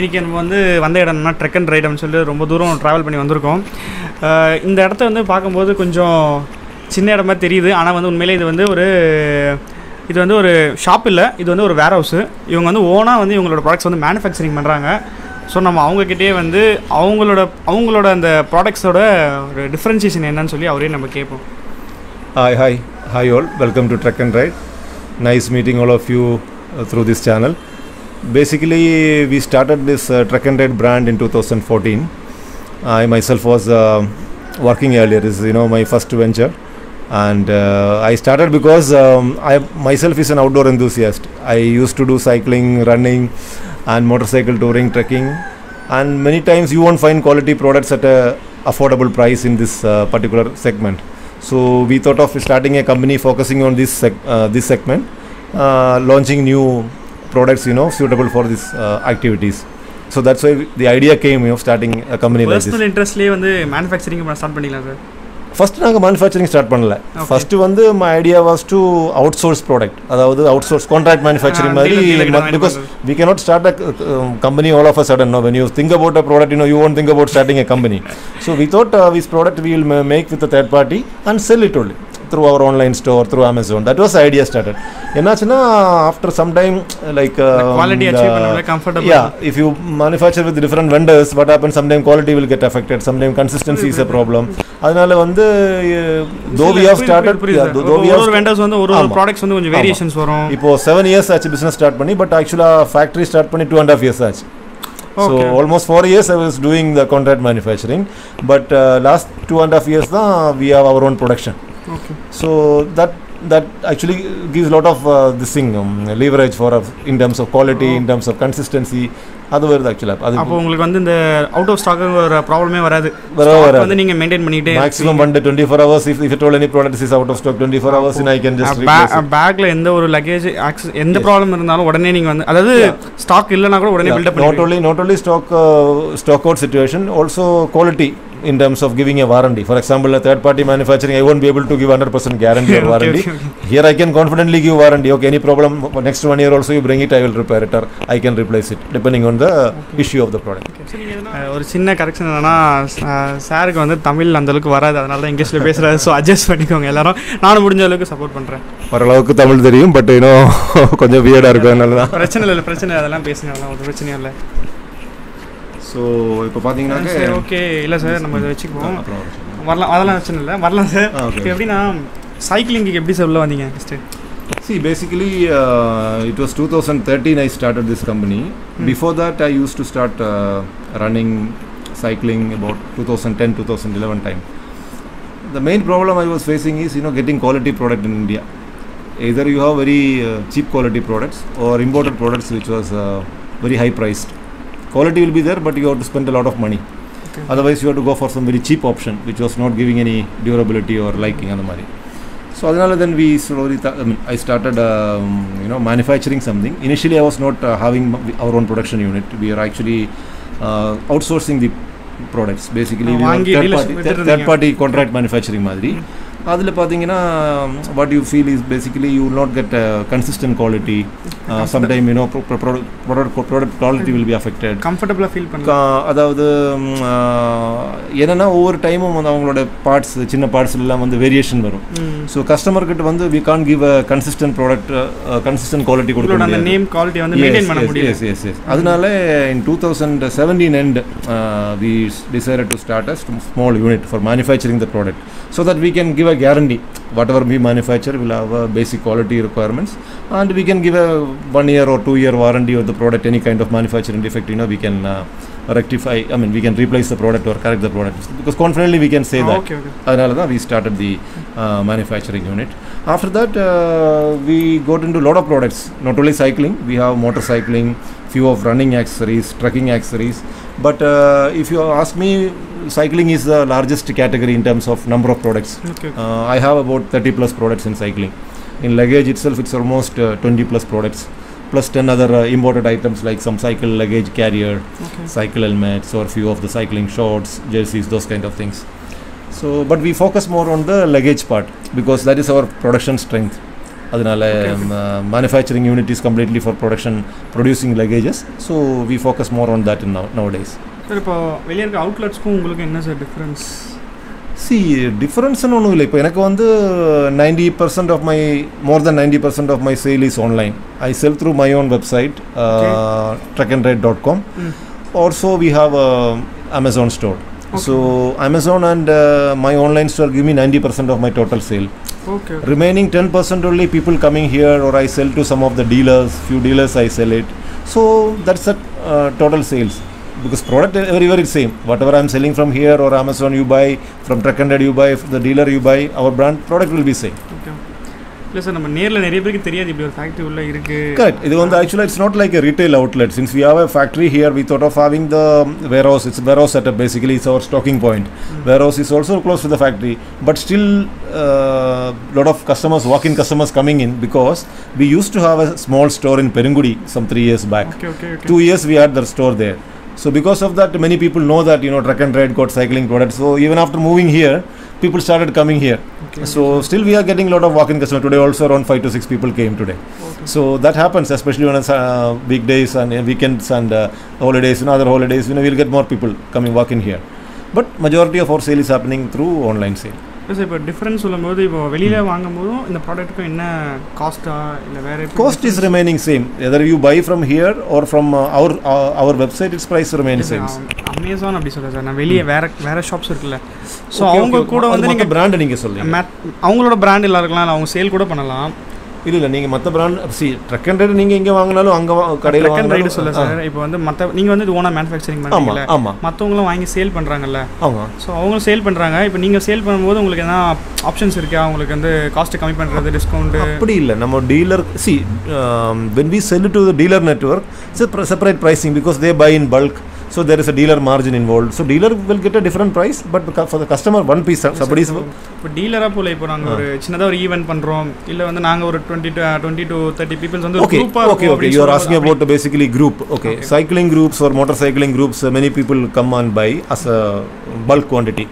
இன்றைக்கி நம்ம வந்த இடம்னா ட்ரெக் அண்ட் ரைடுன்னு சொல்லி ரொம்ப தூரம் ட்ராவல் பண்ணி வந்திருக்கோம். இந்த இடத்த பார்க்கும்போது கொஞ்சம் சின்ன இடமா தெரியுது. ஆனால் உண்மையிலே இது ஒரு ஷாப் இல்லை, இது ஒரு வேர் ஹவுஸு. இவங்க ஓனாக இவங்களோட ப்ராடக்ட்ஸ் மேனுஃபேக்சரிங் பண்ணுறாங்க. ஸோ நம்ம அவங்கக்கிட்டே அவங்களோட அந்த ப்ராடக்ட்ஸோட ஒரு டிஃப்ரென்சியேஷன் என்னன்னு சொல்லி அவரே நம்ம கேட்போம். Hi all, welcome to Trek and Ride. Nice meeting all of you through this channel. Basically, we started this Trek and Ride brand in 2014. I myself was working earlier. This is my first venture, and I started because I myself is an outdoor enthusiast. I used to do cycling, running, and motorcycle touring, trekking, and many times you won't find quality products at a affordable price in this particular segment. So we thought of starting a company focusing on this segment, launching new products suitable for these activities. So that's why the idea came of starting a company like this. Personal interest le manufacturing start pannila sir. First naanga manufacturing start pannala. First my idea was to outsource product, adavadhu outsource contract manufacturing mari, because we cannot start a company all of a sudden. No, when you think about a product, you won't think about starting a company. So we thought this product we will make with a third party and sell it only through our online store, through Amazon. That was the idea started. Enachina after some time, like quality achieve panna comfortable. Yeah, if you manufacture with different vendors, what happens, sometimes quality will get affected, sometimes consistency is a problem. அதனால though we have started, though we have vendors ஒரு products கொஞ்சம் variations வரும். இப்போ 7 years ஆச்சு business start பண்ணி, but actually factory start பண்ணி 2.5 years ஆச்சு. So almost 4 years I was doing the contract manufacturing, but last 2.5 years we have our own production. Okay. So that actually gives a lot of this thing leverage for in terms of quality, in terms of consistency. அது வருது actually. அப்போ உங்களுக்கு இந்த out of stock ஒரு ப்ராப்ளமே வராது. நீங்க maintain பண்ணிட்டே maximum 24 hours if at all any product is out of stock, 24 hours in I can just replace it. பேக்ல எந்த ஒரு லக்கேஜ் எந்த ப்ராப்ளம் இருந்தாலும் உடனே நீங்க அதாவது ஸ்டாக் இல்லனா கூட உடனே பில்ட் பண்ணுவீங்க. Not only stock out situation, also quality in terms of giving a warranty. For example, a third party manufacturing, I won't be able to give 100% guarantee or warranty. Here I can confidently give warranty. Okay, any problem next 1 year also you bring it, I will repair it or I can replace it depending on the issue of the product. ஒரு சின்ன correction என்னன்னா, சாருக்கு தமிழ் அந்த அளவுக்கு வராது, அதனால தான் இங்கிலீஷ்ல பேசுறாரு. ஸோ அட்ஜஸ்ட் பண்ணிக்கோங்க எல்லாரும். நானும் முடிஞ்ச அளவுக்கு சப்போர்ட் பண்றேன். ஓரளவுக்கு தமிழ் தெரியும், பட் கொஞ்சம் வியர்டா இருக்கும். அதனால தான் பிரச்சனை அதெல்லாம் பேசுங்க, அதெல்லாம் ஒரு பிரச்சனையும் இல்லை. ஸோ இப்போ பார்த்தீங்கன்னா ஓகே இல்லை சார், நம்ம இதை வச்சுக்குவோம். வரலாம், அதெல்லாம் பிரச்சனை இல்லை, வரலாம் சார். இப்போ எப்படின்னா சைக்கிளிங்க்கு எப்படி சார் உள்ள வந்தீங்க first? See, basically it was 2013 I started this company. Before that I used to start running, cycling about 2010-2011 time. The main problem I was facing is getting quality product in India. Either you have very cheap quality products or imported products which was very high priced. Quality will be there, but you have to spend a lot of money. Okay. Otherwise you have to go for some very cheap option which was not giving any durability or liking and the money. So adhanala then we slowly I started manufacturing something. Initially I was not having our own production unit. We are actually outsourcing the products. Basically we are third party contract manufacturing madri. அதில் பார்த்தீங்கன்னா what you feel is basically you will not get consistent quality. Sometime product quality will be affected. கம்ஃபர்டபுளாக feel பண்ணலாம். அதாவது என்னென்னா ஒவ்வொரு டைமும் அவங்களோட parts, சின்ன பார்ட்ஸ்லாம் வேரியேஷன் வரும். ஸோ கஸ்டமர்கிட்ட we can't give a consistent product, consistent quality கொடுக்க முடியாது. அந்த நேம் குவாலிட்டி மெயின்டைன் பண்ண முடியாது. Yes. அதனால in 2017 end we decided to start a small unit for manufacturing the product, so that we can give a guarantee. Whatever we manufacture will have basic quality requirements, and we can give a 1 year or 2 year warranty of the product. Any kind of manufacturing defect we can rectify. We can replace the product or correct the product, because confidently we can say that. Okay. Adanaala da we started the manufacturing unit. After that we got into a lot of products. Not only cycling, we have motorcycling, few of running accessories, trekking accessories. But if you ask me, cycling is the largest category in terms of number of products. Okay. I have about 30 plus products in cycling. In luggage itself it's almost 20 plus products, plus 10 other imported items like some cycle luggage carrier, cycle helmets, or few of the cycling shorts, jerseys, those kind of things. So but we focus more on the luggage part because that is our production strength. அதனால manufacturing unit is completely for producing luggages, so we focus more on that nowadays. Sir இப்போ வெளியே இருக்க அவுட்லெட்ஸ்க்கும் உங்களுக்கு என்ன sir difference? See, difference ஒன்றும் இல்லை. இப்போ எனக்கு வந்து 90% of my more than 90% of my sale is online. I sell through my own website, trekandride.com. Also we have a Amazon store. So Amazon and my online store give me 90% of my total sale. Remaining 10% only people coming here, or I sell to some of the dealers, few dealers I sell it. So that's the total sales, because product everywhere is same. Whatever I'm selling from here or Amazon you buy, from Trek and Ride you buy, the dealer you buy, our brand product will be same. இல்லை sir, நம்ம நேரில் நிறைய பேருக்கு தெரியாது இப்படி ஒரு factory உள்ள இருக்குது. கரெக்ட். இது வந்து ஆக்சுவலாக it's not like a retail outlet. Since we have a factory here, we thought of having the warehouse. It's a warehouse setup basically. It's our stocking point. Warehouse is also close to the factory, but still lot of customers, walk-in customers coming in, because we used to have a small store in Perungudi some 3 years back. 2 years we had the store there. So because of that, many people know that, you know, Trek and Ride got cycling products. So even after moving here, people started coming here. So still we are getting a lot of walk-in customers. Today also around 5 to 6 people came today. So that happens, especially on weekdays and weekends and holidays and other holidays. You know, we'll get more people coming walk in here. But majority of our sale is happening through online sale. Sir, இப்போ difference சொல்லும்போது இப்போ வெளியில் வாங்கும் போதும் இந்த ப்ராடக்ட்டுக்கும் என்ன காஸ்ட்டா இல்லை வேறு? Cost is remaining same. Whether you buy from here or from our website, its price remains same. Amazon அப்படி சொல்ல சார், நான் வெளியே வேறு ஷாப்ஸ் இருக்குல்ல, ஸோ அவங்க கூட வந்து நீங்கள் பிராண்ட் நீங்கள் சொல்லுங்கள், அவங்களோட பிராண்ட் எல்லாம் இருக்கலாம், இல்லை அவங்க சேல் கூட பண்ணலாம். இல்லை நீங்கள் மற்ற பிராண்ட் Trek and Ride நீங்கள் எங்கே வாங்கினாலும் அங்கே கடையில் Trek and Ride சொல்ல சார். இப்போ வந்து மற்ற நீங்கள் வந்து ஓனாக மேனுஃபேக்சரிங் பண்ணுறீங்களா? ஆமாம். மற்றவங்களும் வாங்கி சேல் பண்ணுறாங்கல்ல. ஆமாம். ஸோ அவங்களும் சேல் பண்ணுறாங்க. இப்போ நீங்கள் சேல் பண்ணும்போது உங்களுக்கு எதனா ஆப்ஷன்ஸ் இருக்கா? அவங்களுக்கு வந்து காஸ்ட்டு கம்மி பண்ணுறது, டிஸ்கவுண்ட்டு? அப்படி இல்லை. நம்ம dealer when we sell it to the dealer network, it's a separate pricing, because they buy in bulk. So there is a dealer margin involved. So dealer will get a different price, but for the customer one piece somebody is. இப்போ டீலராக போல இப்போ நாங்கள் ஒரு சின்னதாக ஒரு event பண்ணுறோம், இல்லை வந்து நாங்கள் ஒரு 20 to 30 பீப்புள்ஸ் வந்து ஒரு குரூப்பாக. Okay, you are asking about basically group. Okay, cycling groups or motorcycling groups, many people come and buy as a bulk quantity.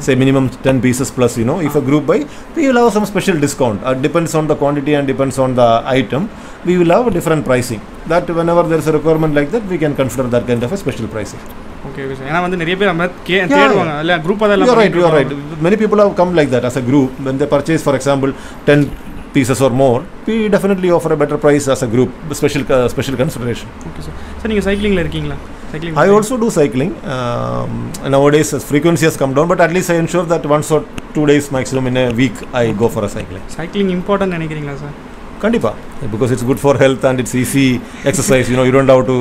Say minimum 10 pieces plus, you know. If a group buy, we will have some special discount. Depends on the quantity and depends on the item. We will have a different pricing. That whenever there is a requirement like that, we can consider that kind of a special pricing. Okay, ஏன்னா வந்து நிறைய பேர் நம்ம தேடுவாங்க இல்ல, குரூப்பா தான். You are right. Many people have come like that as a group. When they purchase, for example, 10 pieces or more, we definitely offer a better price as a group, special consideration. Okay sir. Sir, நீங்க சைக்கிளிங்ல இருக்கீங்களா? I also do cycling. Nowadays frequency has come down, but at least I ensure that once or 2 days maximum in a week I go for a cycling. Cycling important நினைக்கிறீங்களா sir? Kandipa, because it's good for health and it's easy exercise. You know, you don't have to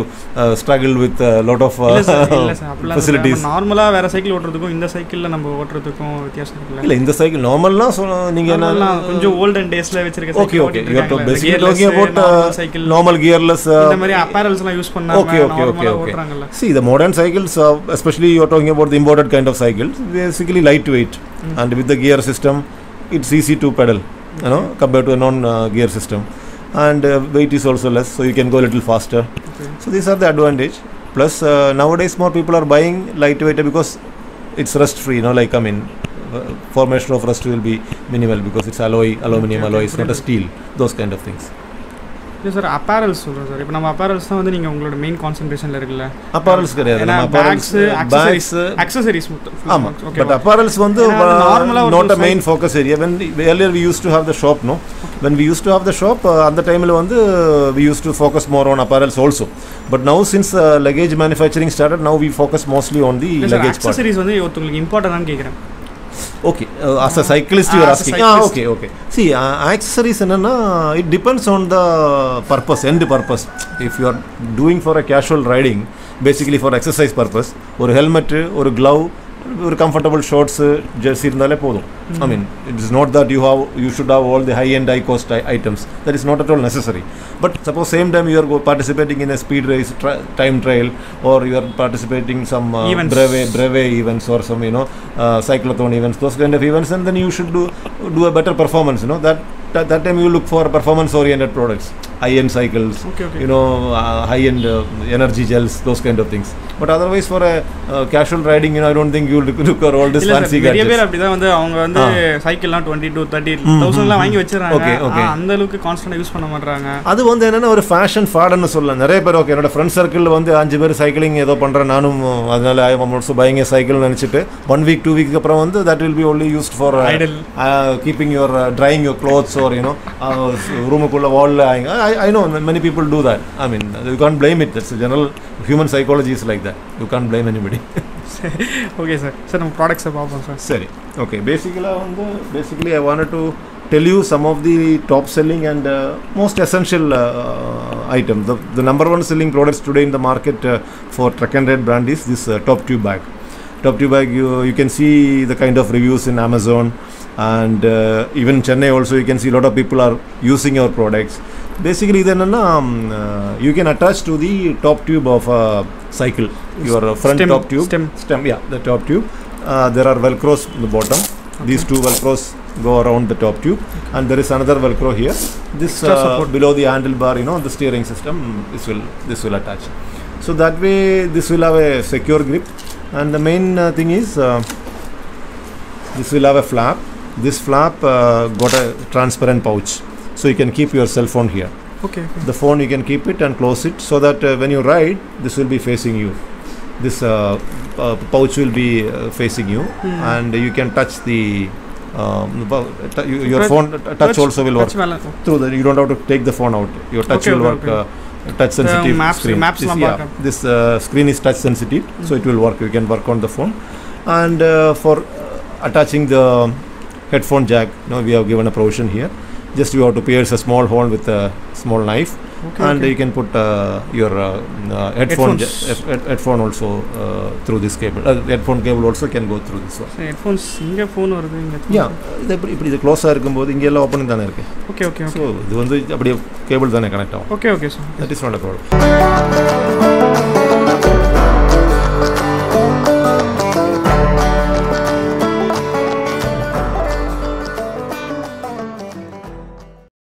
struggle with a lot of facilities. நார்மலா வேற cycle ஓட்றதுக்கும் இந்த சைக்கிள்ல நம்ம ஓட்றதுக்கும் வித்தியாசம் இருக்குல்ல? இல்ல, இந்த சைக்கிள் நார்மலா நீங்க என்ன கொஞ்சம் ஓல்டன் டேஸ்ல வச்சிருக்க cycle. Okay, you are basically talking about normal gearless. இந்த மாதிரி apparels எல்லாம் யூஸ் பண்ணாம நார்மலா ஓட்றாங்கல்ல. See, the modern cycles, especially you are talking about the imported kind of cycles, basically lightweight, and with the gear system it's easy to pedal, you know, compared to a non-gear system, and weight is also less, so you can go a little faster. So these are the advantage. Plus nowadays more people are buying lightweight because it's rust free, you know, like formation of rust will be minimal because it's aluminum alloy, it's not a steel, those kind of things. இல்லை sir, apparels சொல்கிறோம் sir. இப்போ நம்ம apparels தான் வந்து நீங்கள் உங்களோட main கான்சன்ட்ரேஷனில் இருக்குல்ல? Apparels கிடையாது, நம்ம பேக்ஸ், அக்சசரிஸ். ஆமாம், பட் அப்பேரல்ஸ் வந்து not a main focus area. When earlier we used to have the shop, no? When we used to have the shop, அந்த டைமில் வந்து we used to focus more on apparels also. But now since luggage manufacturing started, now we focus mostly on the luggage part. Accessories வந்து உங்களுக்கு இம்பார்ட்டன்டானு கேட்குறேன். Okay, as a cyclist you are asking. Okay. See, accessories enna, it depends on the purpose, end purpose. If you are doing for a casual riding, basically for exercise purpose, or helmet, or glove, or comfortable shorts, jersey irundale podum. I mean, it is not that you should have all the high end, high cost items. That is not at all necessary. But suppose same time you are participating in a speed race, time trial, or you are participating some breve events or some, you know, cyclothon events, those kind of events, and then you should do a better performance, you know. That time you look for performance oriented products. high-end cycles, you know, high-end energy gels, those kind of things. But otherwise for a casual riding, you know, I don't think you will require all this fancy gadgets. நிறைய பேர் அப்படிதான் வந்து அவங்க வந்து சைக்கிள்லாம் 22,000-30,000 லாம் வாங்கி வச்சிராங்க. அந்த அளவுக்கு கான்ஸ்டன்ட்டா யூஸ் பண்ண மாட்டறாங்க. அது வந்து என்னன்னா ஒரு ஃபேஷன் ஃபாடன்னு சொல்லலாம். நிறைய பேர் ஓகே என்னோட ஃப்ரெண்ட் சர்க்கிள்ல வந்து 5 பேர் சைக்கிளிங் ஏதோ பண்றேன் நானும் அதனால ஐ am also buying a cycle நினைச்சிட்டு 1 week 2 weeks அப்புறம் வந்து that will be only used for keeping your drying your clothes or you know ரூமுக்குள்ள வால்ல I know many people do that. I mean you can't blame it. That's a general human psychology is like that. You can't blame anybody. Okay sir. Sir நம்ம products பாப்போம் sir. சரி. Okay, basically I wanted to tell you some of the top selling and most essential items. The number one selling products today in the market for Trek and Ride brand is this top tube bag. Top tube bag, you can see the kind of reviews in Amazon and even in Chennai also you can see a lot of people are using your products. Basically then you can attach to the top tube of a cycle your front top tube stem, yeah, the top tube. There are velcros in the bottom. These two velcros go around the top tube and there is another velcro here. This below the handlebar, you know, the steering system, this will attach. So that way this will have a secure grip. And the main thing is this will have a flap. This flap got a transparent pouch, so you can keep your cell phone here. Okay. The phone you can keep it and close it so that when you ride, this will be facing you. This pouch will be facing you, and you can touch the your phone touch also will work through the. You don't have to take the phone out. Your touch will work. Touch sensitive screen. This screen is touch sensitive, so it will work. You can work on the phone. And for attaching the headphone jack, you know, we have given a provision here. Just you have to pierce a small hole with a small knife, and you can put your headphone also through this cable. Headphone cable also can go through this one. So headphones inga phone varudhu inga. Yeah, இப்படி close ஆ இருக்கும்போது இங்க எல்லாம் open தானே இருக்கு. Okay. So இது வந்து அப்படியே cable தானே கனெக்ட் ஆகும். Okay sir. That is not a problem.